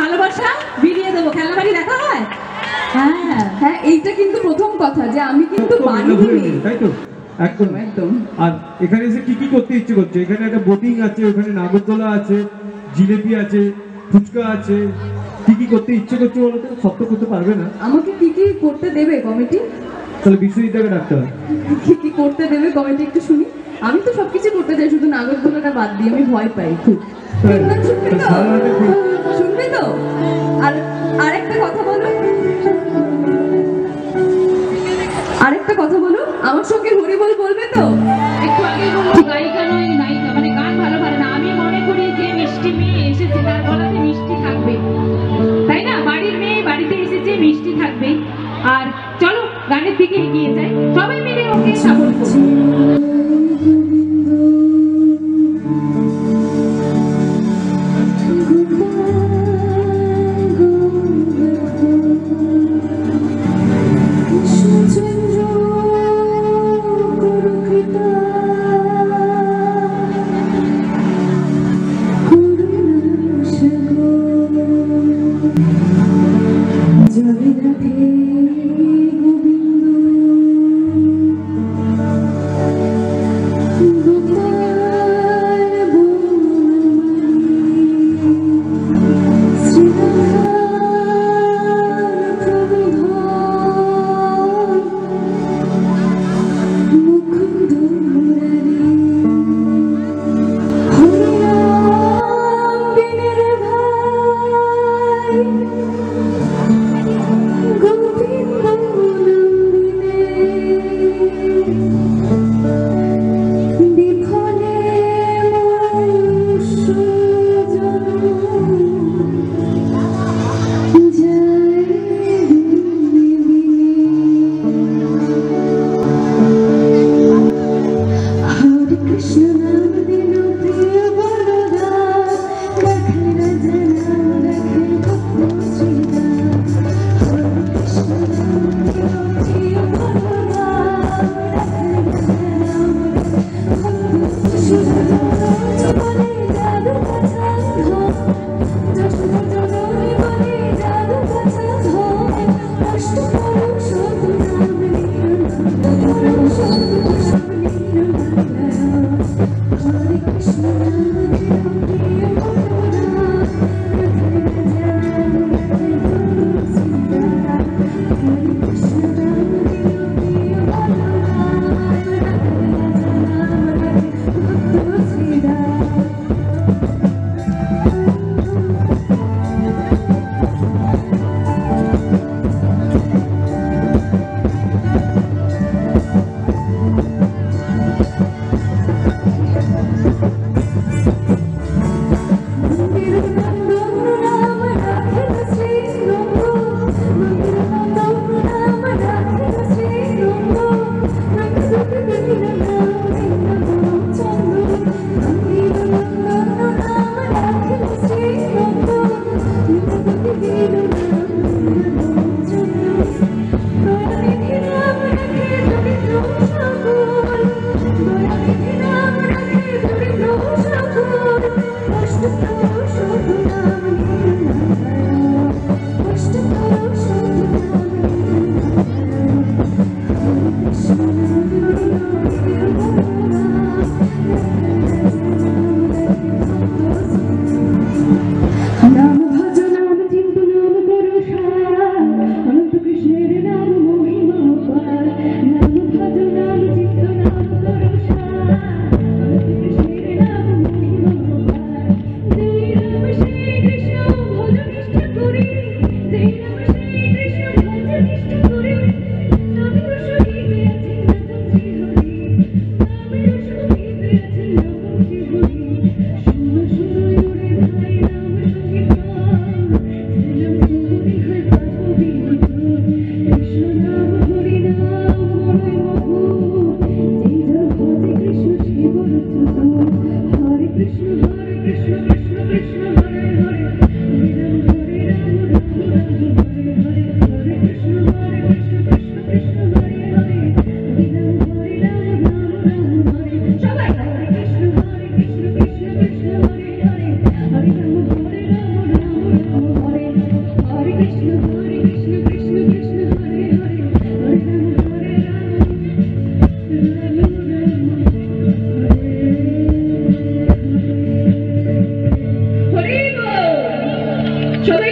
ভালোবাসা বিলিয়ে দেবো। খেলনা বাড়ি দেখা হয়? হ্যাঁ হ্যাঁ, এইটা কিন্তু প্রথম কথা যে আমি কিন্তু বান্ধবী, তাই তো? একদম একদম। আর এখানে এসে কি কি করতে ইচ্ছে করছে? এখানে একটা বোটিং আছে, ওখানে নাগরদোলা আছে, জিলেপি আছে, ফুচকা আছে, কি কি করতে ইচ্ছে করছে বলো তো? সব তো করতে পারবে না। আমাকে কি কি করতে দেবে কমিটি? তাহলে বিশ্বজিৎটাকে ডাকতে হয়। কি কি করতে দেবে কমিটি একটু শুনি। আমি তো সবকিছু করতে চাই, শুধু নাগরদোলাটা বাদ দিয়ে। আমি ভয় পাই খুব। শুনবে তো? আর আরেকটা কথা বলো, আরেকটা কথা বলো, আমার সঙ্গে হরিবল বলবে তো? একটু আগে বললো গায়িকা নয় নায়িকা, মানে গান ভালো পারে না। আমি মনে করি যে মিষ্টি মেয়ে এসেছে তার গলাতে মিষ্টি থাকবে, তাই না? বাড়ির মেয়ে বাড়িতে এসেছে, মিষ্টি থাকবে। আর চলো গানের দিকে এগিয়ে যাই, সবাই মিলে ওকে সাপোর্ট করছি।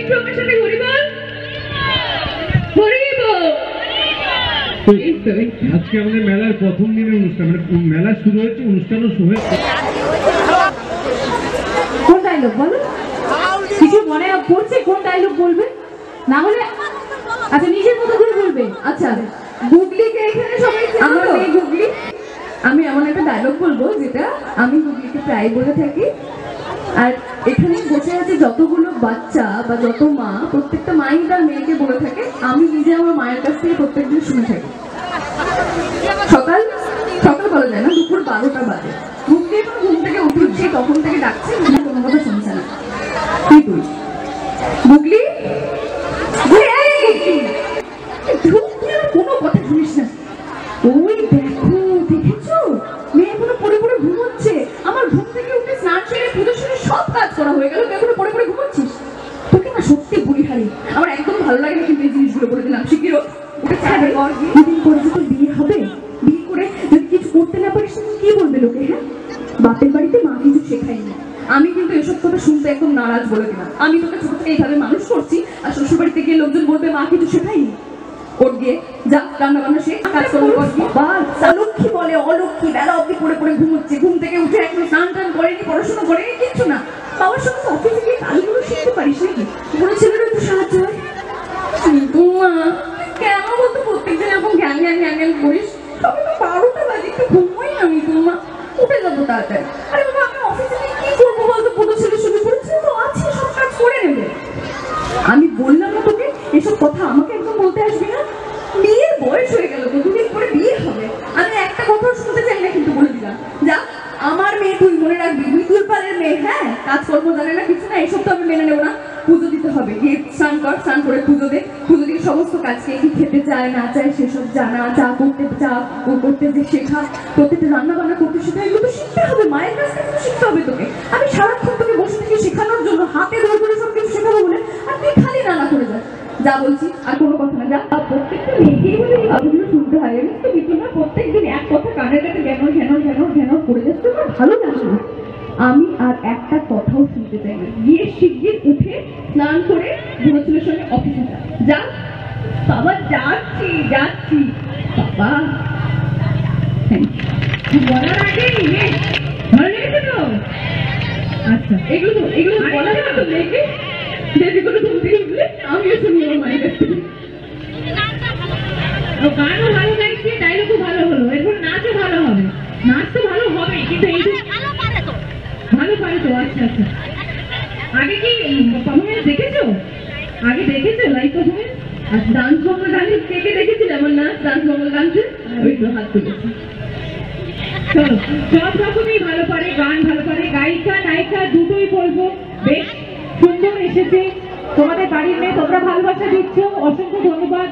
একটু আমার সাথে হরি বল, হরি বল। আজকে আমাদের মেলার প্রথম দিনের অনুষ্ঠান, মানে মেলা শুরু হয়েছে, অনুষ্ঠানও শুরু হয়েছে। কোন ডায়লগ বলো? কিছু মনে পড়ছে কোন ডায়লগ বলবে? না হলে আচ্ছা নিজের মতো করে বলবে। আচ্ছা, গুগলিকে এখানে সবাই আমার মেয়ে গুগলি। আমি এমন একটা ডায়লগ বলবো যেটা আমি গুগলিকে প্রায় বলে থাকি, আর এখানে বসে আছে যতগুলো বাচ্চা বা যত মা, প্রত্যেকটা মাই তার মেয়েকে বলে থাকে। আমি নিজে আমার মায়ের কাছ থেকে প্রত্যেকদিন শুনে থাকি। সকাল সকাল বলা যায় না, দুপুর 12টা বাজে গুগলি এখন ঘুম থেকে উঠছে, তখন থেকে ডাকছে, গুগলি কোনো কথা শুনছে না। তুই গুগলি, কোনো কথা শুনিস না। ওই দেখো, দেখেছো মেয়ে এখনো পড়ে পড়ে ঘুমোচ্ছে। আমার ঘুম থেকে উঠে স্নান সেরে পুজো সেরে সব কাজ করা হয়ে গেল, তুই এখনো পড়ে পড়ে ঘুমোচ্ছিস? তোকে না সত্যি বলি হারি, আমার একদম ভালো লাগে না কিন্তু এই জিনিসগুলো বলে দিলাম। শিগগিরও উঠে ছাড়ে, দুদিন পরে যে তোর বিয়ে হবে, বিয়ে করে যদি কিছু করতে না পারিস কি বলবে লোকে? হ্যাঁ, বাপের বাড়িতে মা কিছু শেখায়নি। আমি কিন্তু এসব কথা শুনতে একদম নারাজ বলে দিলাম। আমি তোকে ছোট থেকে এইভাবে মানুষ করছি, আর শ্বশুর বাড়িতে গিয়ে লোকজন বলবে মা কিছু শেখায়নি। ওর গিয়ে যা রান্না বান্না শেখ, কাজ করবি। অলক্ষী বলে অলক্ষী, বেলা অব্দি পড়ে পড়ে ঘুমোচ্ছে, ঘুম থেকে উঠে এখনো স্নান টান করেনি, পড়াশোনা করেনি, কিচ্ছু না। বাবার সঙ্গে অফিসে গিয়ে কাজগুলো শিখতে পারিস নাকি? কোনো ছেলেরও একটু সাহায্য হয়। কিন্তু মা কেন বলতো প্রত্যেকদিন এরকম জ্ঞান জ্ঞান জ্ঞান জ্ঞান করিস? সবে তো 12টা বাজে, একটু ঘুমোই আমি। মা উঠে যাবো তাড়াতাড়ি। আরে বাবা, আমি অফিসে গিয়ে কি করবো বলতো? পুরো ছেলে শুরু করেছে তো, আছে সব কাজ করে নেবে। আমি বললাম না তোকে এসব কথা আমাকে একদম বলতে আসবি না। বিয়ের বয়স হয়ে গেল তো, দুদিন পরে বিয়ে হবে। আমি একটা কথাও শুনতে চাই না কিন্তু বলে দিলাম। যা, আমার মেয়ে তুই মনে রাখবি, তুই তুলপালের মেয়ে। হ্যাঁ, কাজকর্ম জানে না, কিছু না, এসব তো আমি মেনে নেবো না। পুজো দিতে হবে, গিয়ে স্নান কর, স্নান করে পুজো দে। পুজো দিয়ে সমস্ত কাজকে কি খেতে চায় না চায় সেসব জানা, চা করতে যে শেখা, প্রত্যেকটা রান্না বান্না করতে শেখা, এগুলো তো শিখতে হবে। মায়ের কাছ থেকে তো শিখতে হবে তোকে। আমি সারাক্ষণ তোকে বসে থেকে শেখানোর জন্য হাতে ধরে ধরে সব কিছু শেখাবো বলে, আর তুই খালি রান্না করে যাস। যা বলছি আর কোনো কথা না, যা। প্রত্যেকটা মেয়েকেই বলে এই কথাগুলো শুনতে হয়, জানিস তো? কিন্তু না, প্রত্যেকদিন এক কথা কানের কাছে ঘ্যানর ঘ্যানর ঘ্যানর ঘ্যানর করে যাচ্ছে, আমার ভালো লাগে না। আমি আর একটা কথাও শুনতে চাই না। গিয়ে শিগগির উঠে স্নান করে বুড়ো ছেলের সঙ্গে অফিসে যা। বাবা যাচ্ছি যাচ্ছি বাবা। বলার আগেই ভালো লেগেছে তো? আচ্ছা, এগুলো বলা যাবে তো মেয়েকে? যদি কোনো ঘুম থেকে উঠলে আমিও শুনি আমার মায়ের কাছ থেকে। গানও ভালো গাইছে, ডায়লগও ভালো হলো, এরপর নাচও ভালো হবে। নাচ তো ভালো হবে, কিন্তু এই ভালো পারে তো। আচ্ছা আচ্ছা, আগে কি পারফরমেন্স দেখেছো? আগে দেখেছো লাইভ পারফরমেন্স? আচ্ছা, ডান্স মঙ্গল গানটি কে কে দেখেছিল? আমার নাচ ডান্স মঙ্গল গানটি ওই তো হাত তুলেছি। চলো, সব রকমই ভালো পারে, গান ভালো পারে, গায়িকা নায়িকা দুটোই বলবো বেশ সুন্দর এসেছে। তোমাদের বাড়ির মেয়ে, তোমরা ভালোবাসা দিচ্ছ, অসংখ্য ধন্যবাদ।